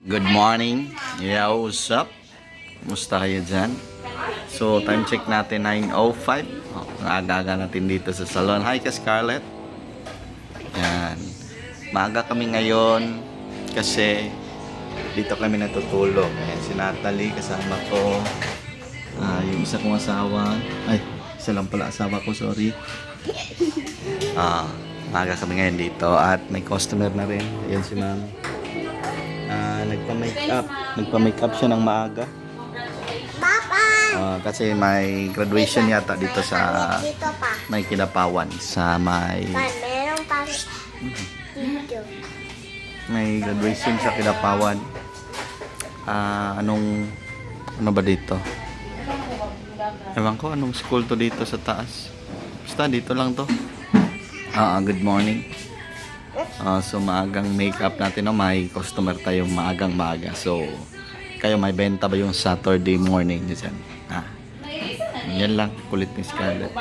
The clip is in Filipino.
Good morning. Yeah, what's up? Kumusta kayo dyan? So, time check natin 9:05. Ang aga-aga natin dito sa salon. Hi ka Scarlett. Yan. Maaga kami ngayon kasi dito kami natutulog. Ayan, si Natalie kasama ko. Yung isa kong asawa. Ay, isa lang pala asawa ko, sorry. Maaga kami ngayon dito at may customer na rin. Ayan si ma'am. Nagpa-makeup siya ng maaga. Kasi may graduation yata dito sa Dito pa. may Kidapawan sa Meron pa dito. may graduation sa Kidapawan. Ano ba dito? Ewan ko anong school to dito sa taas. Basta dito lang to. Good morning. So maagang makeup natin, no? May customer tayong maagang maaga. So kayo may benta ba yung Saturday morning dyan? Yan lang, kulit ni Scarlett.